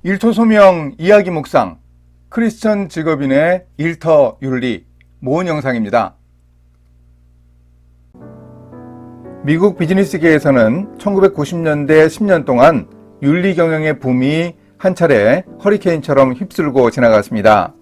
일터 소명 이야기 묵상 크리스천 직업인의 일터 윤리 모은 영상입니다. 미국 비즈니스계에서는 1990년대 10년 동안 윤리 경영의 붐이 한 차례 허리케인처럼 휩쓸고 지나갔습니다.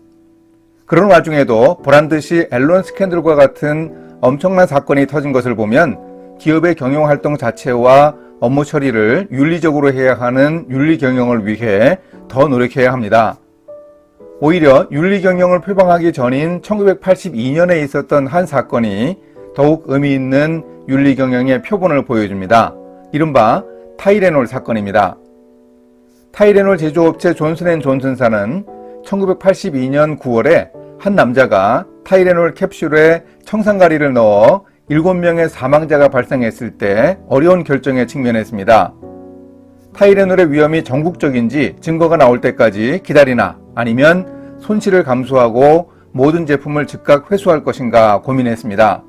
그런 와중에도 보란듯이 앨런 스캔들과 같은 엄청난 사건이 터진 것을 보면 기업의 경영활동 자체와 업무 처리를 윤리적으로 해야 하는 윤리 경영을 위해 더 노력해야 합니다. 오히려 윤리 경영을 표방하기 전인 1982년에 있었던 한 사건이 더욱 의미 있는 윤리 경영의 표본을 보여줍니다. 이른바 타이레놀 사건입니다. 타이레놀 제조업체 존슨앤존슨사는 1982년 9월에 한 남자가 타이레놀 캡슐에 청산가리를 넣어 7명의 사망자가 발생했을 때 어려운 결정에 직면했습니다. 타이레놀의 위험이 전국적인지 증거가 나올 때까지 기다리나 아니면 손실을 감수하고 모든 제품을 즉각 회수할 것인가 고민했습니다.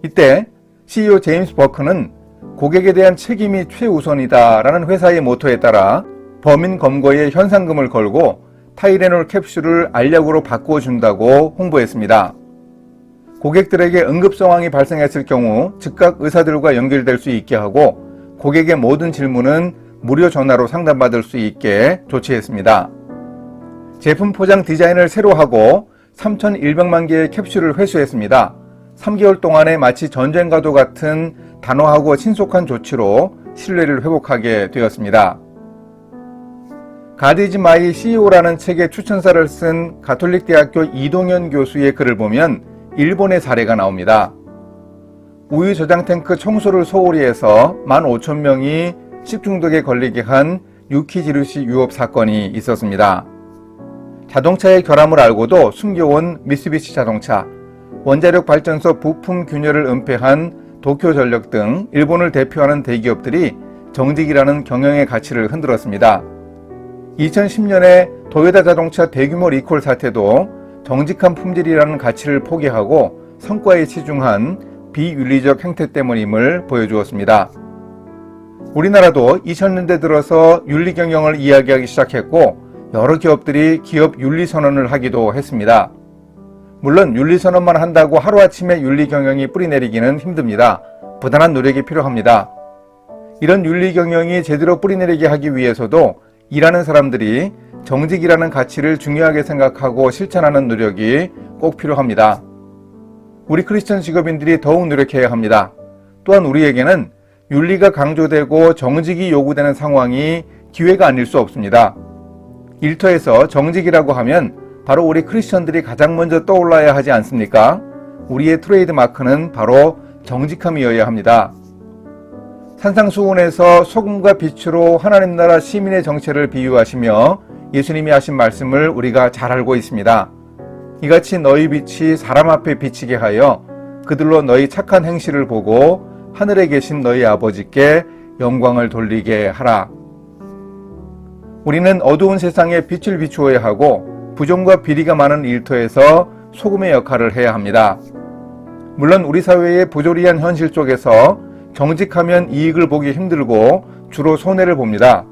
이때 CEO 제임스 버크는 고객에 대한 책임이 최우선이다라는 회사의 모토에 따라 범인 검거에 현상금을 걸고 타이레놀 캡슐을 알약으로 바꾸어 준다고 홍보했습니다. 고객들에게 응급 상황이 발생했을 경우 즉각 의사들과 연결될 수 있게 하고 고객의 모든 질문은 무료 전화로 상담받을 수 있게 조치했습니다. 제품 포장 디자인을 새로 하고 3,100만 개의 캡슐을 회수했습니다. 3개월 동안에 마치 전쟁과도 같은 단호하고 신속한 조치로 신뢰를 회복하게 되었습니다. God is my CEO라는 책의 추천사를 쓴 가톨릭대학교 이동현 교수의 글을 보면 일본의 사례가 나옵니다. 우유 저장 탱크 청소를 소홀히 해서 15,000명이 식중독에 걸리게 한 유키지루시 유업 사건이 있었습니다. 자동차의 결함을 알고도 숨겨온 미쓰비시 자동차, 원자력 발전소 부품 균열을 은폐한 도쿄전력 등 일본을 대표하는 대기업들이 정직이라는 경영의 가치를 흔들었습니다. 2010년에 도요타 자동차 대규모 리콜 사태도 정직한 품질이라는 가치를 포기하고 성과에 치중한 비윤리적 행태 때문임을 보여주었습니다. 우리나라도 2000년대 들어서 윤리 경영을 이야기하기 시작했고 여러 기업들이 기업 윤리 선언을 하기도 했습니다. 물론 윤리 선언만 한다고 하루아침에 윤리 경영이 뿌리내리기는 힘듭니다. 부단한 노력이 필요합니다. 이런 윤리 경영이 제대로 뿌리내리게 하기 위해서도 일하는 사람들이 정직이라는 가치를 중요하게 생각하고 실천하는 노력이 꼭 필요합니다. 우리 크리스천 직업인들이 더욱 노력해야 합니다. 또한 우리에게는 윤리가 강조되고 정직이 요구되는 상황이 기회가 아닐 수 없습니다. 일터에서 정직이라고 하면 바로 우리 크리스천들이 가장 먼저 떠올라야 하지 않습니까? 우리의 트레이드 마크는 바로 정직함이어야 합니다. 산상수훈에서 소금과 빛으로 하나님 나라 시민의 정체를 비유하시며 예수님이 하신 말씀을 우리가 잘 알고 있습니다. 이같이 너희 빛이 사람 앞에 비치게 하여 그들로 너희 착한 행실을 보고 하늘에 계신 너희 아버지께 영광을 돌리게 하라. 우리는 어두운 세상에 빛을 비추어야 하고 부정과 비리가 많은 일터에서 소금의 역할을 해야 합니다. 물론 우리 사회의 부조리한 현실 속에서 정직하면 이익을 보기 힘들고 주로 손해를 봅니다.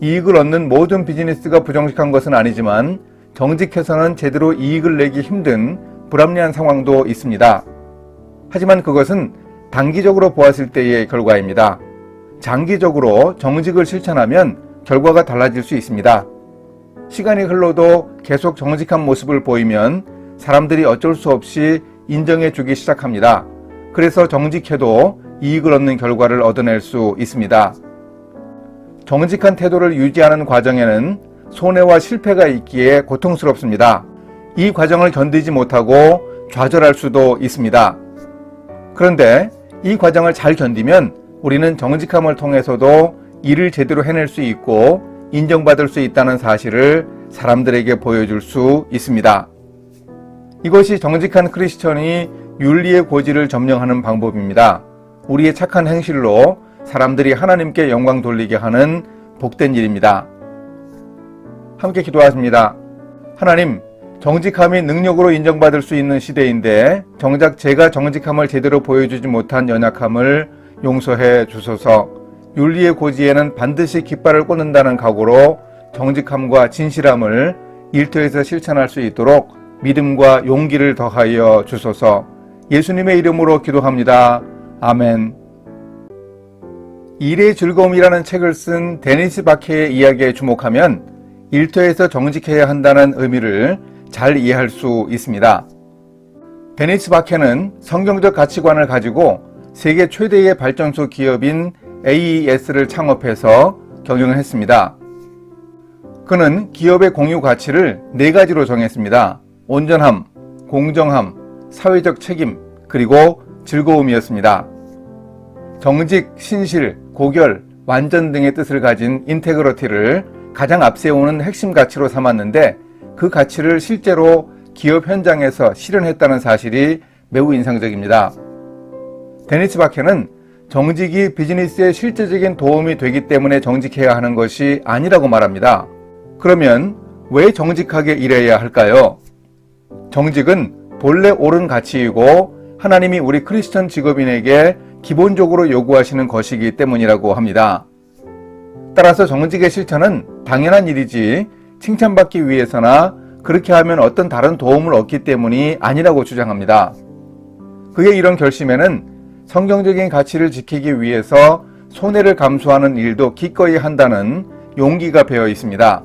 이익을 얻는 모든 비즈니스가 부정직한 것은 아니지만 정직해서는 제대로 이익을 내기 힘든 불합리한 상황도 있습니다. 하지만 그것은 단기적으로 보았을 때의 결과입니다. 장기적으로 정직을 실천하면 결과가 달라질 수 있습니다. 시간이 흘러도 계속 정직한 모습을 보이면 사람들이 어쩔 수 없이 인정해 주기 시작합니다. 그래서 정직해도 이익을 얻는 결과를 얻어낼 수 있습니다. 정직한 태도를 유지하는 과정에는 손해와 실패가 있기에 고통스럽습니다. 이 과정을 견디지 못하고 좌절할 수도 있습니다. 그런데 이 과정을 잘 견디면 우리는 정직함을 통해서도 일을 제대로 해낼 수 있고 인정받을 수 있다는 사실을 사람들에게 보여줄 수 있습니다. 이것이 정직한 크리스천이 윤리의 고지를 점령하는 방법입니다. 우리의 착한 행실로 사람들이 하나님께 영광 돌리게 하는 복된 일입니다. 함께 기도하십니다. 하나님, 정직함이 능력으로 인정받을 수 있는 시대인데 정작 제가 정직함을 제대로 보여주지 못한 연약함을 용서해 주소서. 윤리의 고지에는 반드시 깃발을 꽂는다는 각오로 정직함과 진실함을 일터에서 실천할 수 있도록 믿음과 용기를 더하여 주소서. 예수님의 이름으로 기도합니다. 아멘. 일의 즐거움이라는 책을 쓴 데니스 바케의 이야기에 주목하면 일터에서 정직해야 한다는 의미를 잘 이해할 수 있습니다. 데니스 바케는 성경적 가치관을 가지고 세계 최대의 발전소 기업인 AES를 창업해서 경영을 했습니다. 그는 기업의 공유 가치를 4가지로 정했습니다. 온전함, 공정함, 사회적 책임, 그리고 즐거움이었습니다. 정직, 신실, 고결, 완전 등의 뜻을 가진 인테그러티를 가장 앞세우는 핵심 가치로 삼았는데 그 가치를 실제로 기업 현장에서 실현했다는 사실이 매우 인상적입니다. 데니스 바케는 정직이 비즈니스에 실제적인 도움이 되기 때문에 정직해야 하는 것이 아니라고 말합니다. 그러면 왜 정직하게 일해야 할까요? 정직은 본래 옳은 가치이고 하나님이 우리 크리스천 직업인에게 기본적으로 요구하시는 것이기 때문이라고 합니다. 따라서 정직의 실천은 당연한 일이지 칭찬받기 위해서나 그렇게 하면 어떤 다른 도움을 얻기 때문이 아니라고 주장합니다. 그의 이런 결심에는 성경적인 가치를 지키기 위해서 손해를 감수하는 일도 기꺼이 한다는 용기가 배어 있습니다.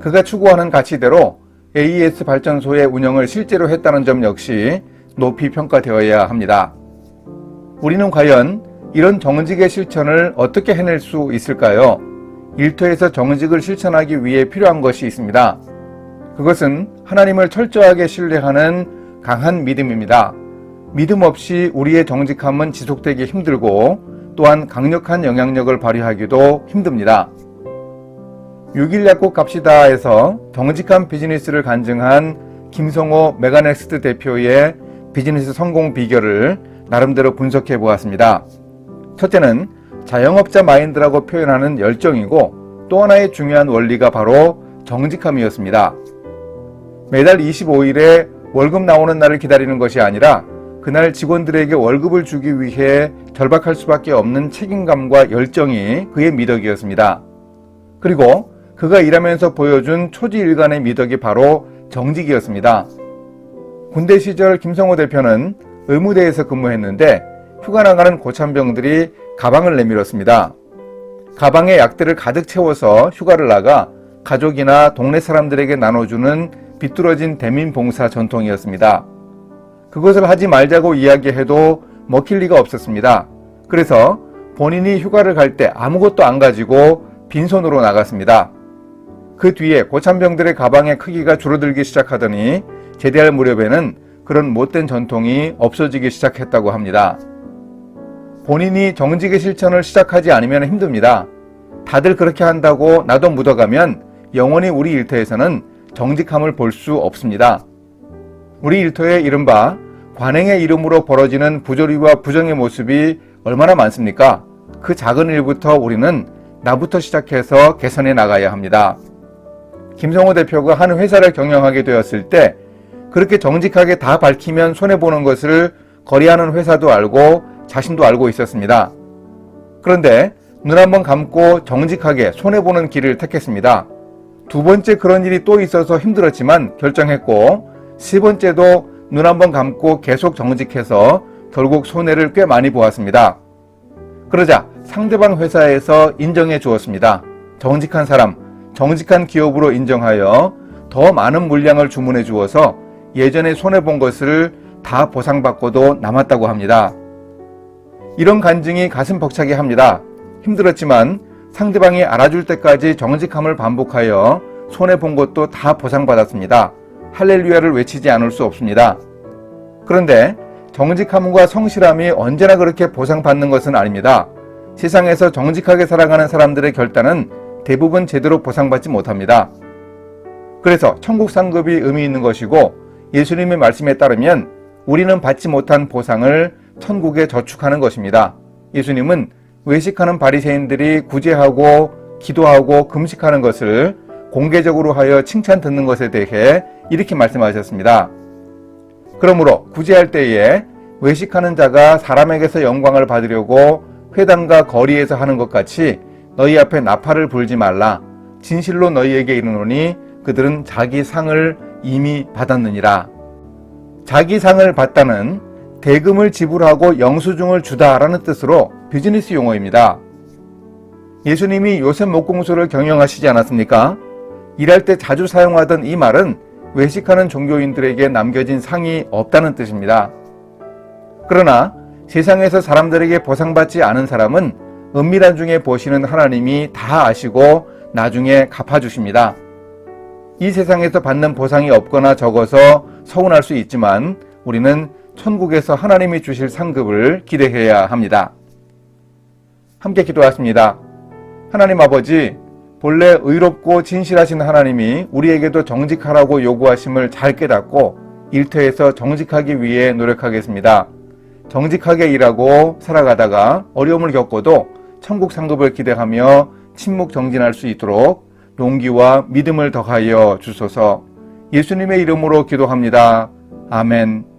그가 추구하는 가치대로 AES 발전소의 운영을 실제로 했다는 점 역시 높이 평가되어야 합니다. 우리는 과연 이런 정직의 실천을 어떻게 해낼 수 있을까요? 일터에서 정직을 실천하기 위해 필요한 것이 있습니다. 그것은 하나님을 철저하게 신뢰하는 강한 믿음입니다. 믿음 없이 우리의 정직함은 지속되기 힘들고 또한 강력한 영향력을 발휘하기도 힘듭니다. 6일 약국 갑시다에서 정직한 비즈니스를 간증한 김성호 메가넥스트 대표의 비즈니스 성공 비결을 나름대로 분석해 보았습니다. 첫째는 자영업자 마인드라고 표현하는 열정이고 또 하나의 중요한 원리가 바로 정직함이었습니다. 매달 25일에 월급 나오는 날을 기다리는 것이 아니라 그날 직원들에게 월급을 주기 위해 절박할 수밖에 없는 책임감과 열정이 그의 미덕이었습니다. 그리고 그가 일하면서 보여준 초지일간의 미덕이 바로 정직이었습니다. 군대 시절 김성호 대표는 의무대에서 근무했는데 휴가 나가는 고참병들이 가방을 내밀었습니다. 가방에 약들을 가득 채워서 휴가를 나가 가족이나 동네 사람들에게 나눠주는 비뚤어진 대민봉사 전통이었습니다. 그것을 하지 말자고 이야기해도 먹힐 리가 없었습니다. 그래서 본인이 휴가를 갈 때 아무것도 안 가지고 빈손으로 나갔습니다. 그 뒤에 고참병들의 가방의 크기가 줄어들기 시작하더니 제대할 무렵에는 그런 못된 전통이 없어지기 시작했다고 합니다. 본인이 정직의 실천을 시작하지 않으면 힘듭니다. 다들 그렇게 한다고 나도 묻어가면 영원히 우리 일터에서는 정직함을 볼 수 없습니다. 우리 일터의 이른바 관행의 이름으로 벌어지는 부조리와 부정의 모습이 얼마나 많습니까? 그 작은 일부터 우리는 나부터 시작해서 개선해 나가야 합니다. 김성호 대표가 한 회사를 경영하게 되었을 때 그렇게 정직하게 다 밝히면 손해보는 것을 거래하는 회사도 알고 자신도 알고 있었습니다. 그런데 눈 한번 감고 정직하게 손해보는 길을 택했습니다. 두 번째 그런 일이 또 있어서 힘들었지만 결정했고 세 번째도 눈 한번 감고 계속 정직해서 결국 손해를 꽤 많이 보았습니다. 그러자 상대방 회사에서 인정해 주었습니다. 정직한 사람, 정직한 기업으로 인정하여 더 많은 물량을 주문해 주어서 예전에 손해본 것을 다 보상받고도 남았다고 합니다. 이런 간증이 가슴 벅차게 합니다. 힘들었지만 상대방이 알아줄 때까지 정직함을 반복하여 손해본 것도 다 보상받았습니다. 할렐루야를 외치지 않을 수 없습니다. 그런데 정직함과 성실함이 언제나 그렇게 보상받는 것은 아닙니다. 세상에서 정직하게 살아가는 사람들의 결단은 대부분 제대로 보상받지 못합니다. 그래서 천국 상급이 의미 있는 것이고 예수님의 말씀에 따르면 우리는 받지 못한 보상을 천국에 저축하는 것입니다. 예수님은 외식하는 바리새인들이 구제하고 기도하고 금식하는 것을 공개적으로 하여 칭찬 듣는 것에 대해 이렇게 말씀하셨습니다. 그러므로 구제할 때에 외식하는 자가 사람에게서 영광을 받으려고 회당과 거리에서 하는 것 같이 너희 앞에 나팔을 불지 말라. 진실로 너희에게 이르노니 그들은 자기 상을 이미 받았느니라. 자기 상을 받다는 대금을 지불하고 영수증을 주다라는 뜻으로 비즈니스 용어입니다. 예수님이 요셉 목공소를 경영하시지 않았습니까? 일할 때 자주 사용하던 이 말은 외식하는 종교인들에게 남겨진 상이 없다는 뜻입니다. 그러나 세상에서 사람들에게 보상받지 않은 사람은 은밀한 중에 보시는 하나님이 다 아시고 나중에 갚아주십니다. 이 세상에서 받는 보상이 없거나 적어서 서운할 수 있지만 우리는 천국에서 하나님이 주실 상급을 기대해야 합니다. 함께 기도하십니다. 하나님 아버지, 본래 의롭고 진실하신 하나님이 우리에게도 정직하라고 요구하심을 잘 깨닫고 일터에서 정직하기 위해 노력하겠습니다. 정직하게 일하고 살아가다가 어려움을 겪어도 천국 상급을 기대하며 침묵 정진할 수 있도록 용기와 믿음을 더하여 주소서. 예수님의 이름으로 기도합니다. 아멘.